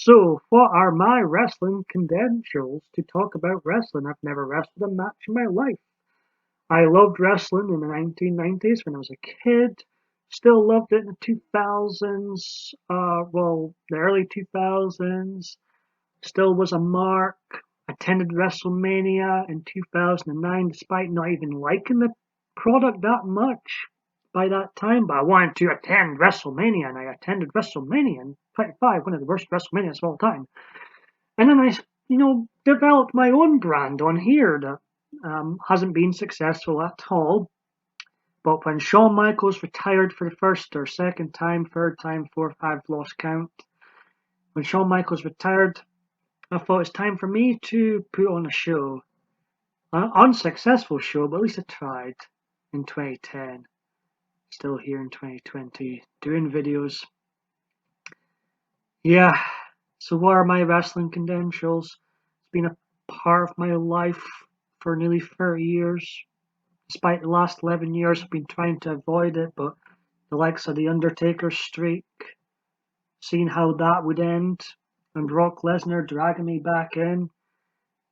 So, what are my wrestling credentials to talk about wrestling? I've never wrestled a match in my life. I loved wrestling in the 1990s when I was a kid. Still loved it in the 2000s. The early 2000s. Still was a mark. Attended WrestleMania in 2009 despite not even liking the product that much by that time. But I wanted to attend WrestleMania and I attended WrestleMania in 25, one of the worst WrestleManias of all time. And then I developed my own brand on here that hasn't been successful at all. But when Shawn Michaels retired for the first or second time, third time, fourth, I've lost count. When Shawn Michaels retired, I thought it's time for me to put on a show. An unsuccessful show, but at least I tried in 2010. Still here in 2020, doing videos. Yeah, so what are my wrestling credentials? It's been a part of my life for nearly 30 years. Despite the last 11 years, I've been trying to avoid it, but the likes of The Undertaker's streak, seeing how that would end, and Brock Lesnar dragging me back in.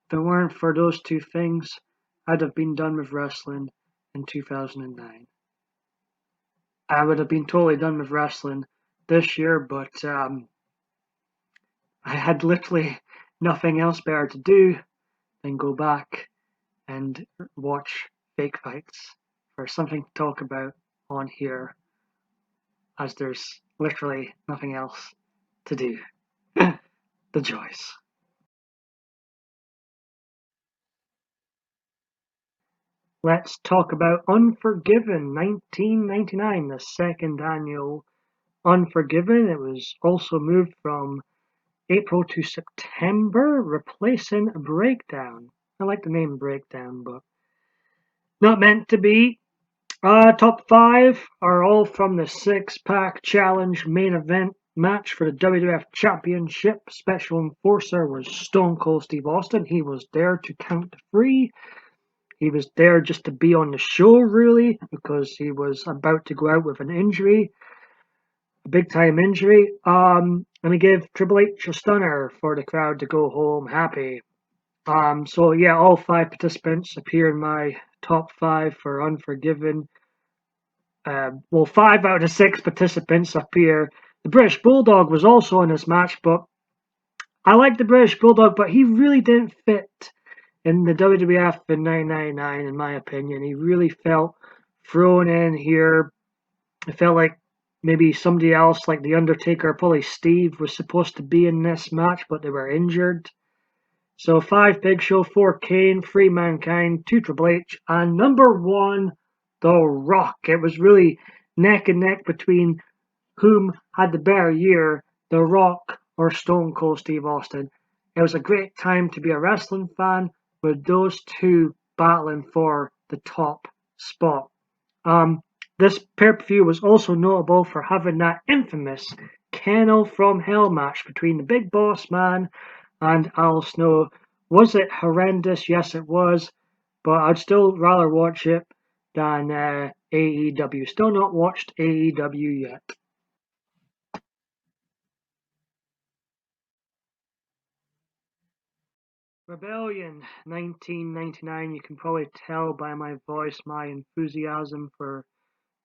If it weren't for those two things, I'd have been done with wrestling in 2009. I would have been totally done with wrestling this year, but I had literally nothing else better to do than go back and watch fake fights for something to talk about on here, as there's literally nothing else to do. The joys. Let's talk about Unforgiven 1999, the second annual Unforgiven. It was also moved from April to September, replacing Breakdown. I like the name Breakdown, but not meant to be. Top 5 are all from the six-pack challenge main event match for the WWF Championship. Special enforcer was Stone Cold Steve Austin. He was there to count the three. He was there just to be on the show, really, because he was about to go out with an injury, a big-time injury. And he gave Triple H a stunner for the crowd to go home happy. So yeah, all 5 participants appear in my top 5 for Unforgiven. 5 out of the 6 participants appear. The British Bulldog was also in this match, but I like the British Bulldog, but he really didn't fit in the WWF in 1999, in my opinion. He really felt thrown in here. It felt like maybe somebody else, like The Undertaker, probably Steve, was supposed to be in this match, but they were injured. So 5 Big Show, 4 Kane, 3 Mankind, 2 Triple H, and number 1, The Rock. It was really neck and neck between whom had the better year, The Rock or Stone Cold Steve Austin. It was a great time to be a wrestling fan with those two battling for the top spot. This pay-per-view was also notable for having that infamous Kennel from Hell match between the Big Boss Man and Al Snow. Was it horrendous? Yes, it was. But I'd still rather watch it than AEW. Still not watched AEW yet. Rebellion 1999. You can probably tell by my voice my enthusiasm for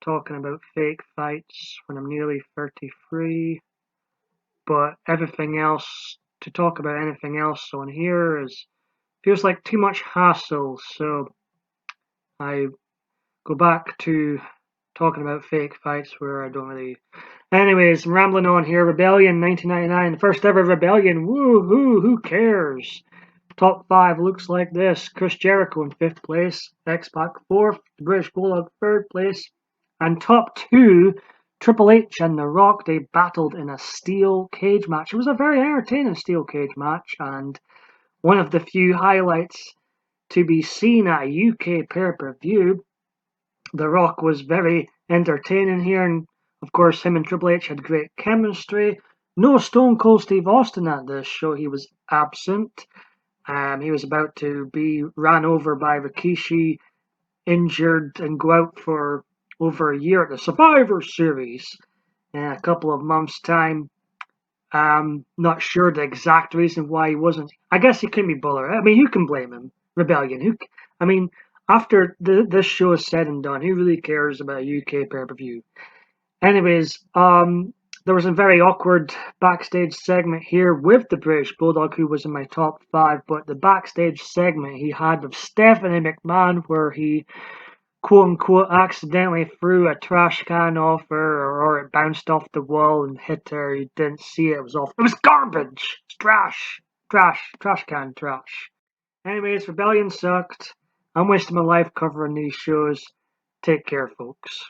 talking about fake fights when I'm nearly 33. But everything else, to talk about anything else on here feels like too much hassle. So I go back to talking about fake fights where I don't really. Anyways, I'm rambling on here. Rebellion 1999, the first ever Rebellion. Woohoo! Who cares? Top 5 looks like this. Chris Jericho in 5th place, X-Pac 4th, the British Bulldog 3rd place, and top 2, Triple H and The Rock. They battled in a steel cage match. It was a very entertaining steel cage match, and one of the few highlights to be seen at a UK pay-per-view. The Rock was very entertaining here, and of course him and Triple H had great chemistry. No Stone Cold Steve Austin at this show. He was absent. He was about to be ran over by Rikishi, injured, and go out for over a year at the Survivor Series in a couple of months' time. Not sure the exact reason why he wasn't. I guess he couldn't be Buller. I mean, who can blame him? Rebellion. I mean, after this show is said and done, who really cares about a UK pay-per-view? Anyways, there was a very awkward backstage segment here with the British Bulldog, who was in my top 5. But the backstage segment he had with Stephanie McMahon, where he quote unquote accidentally threw a trash can off her, or it bounced off the wall and hit her. You didn't see it, it was off. It was garbage! It's trash! Trash can trash. Anyways, Rebellion sucked. I'm wasting my life covering these shows. Take care, folks.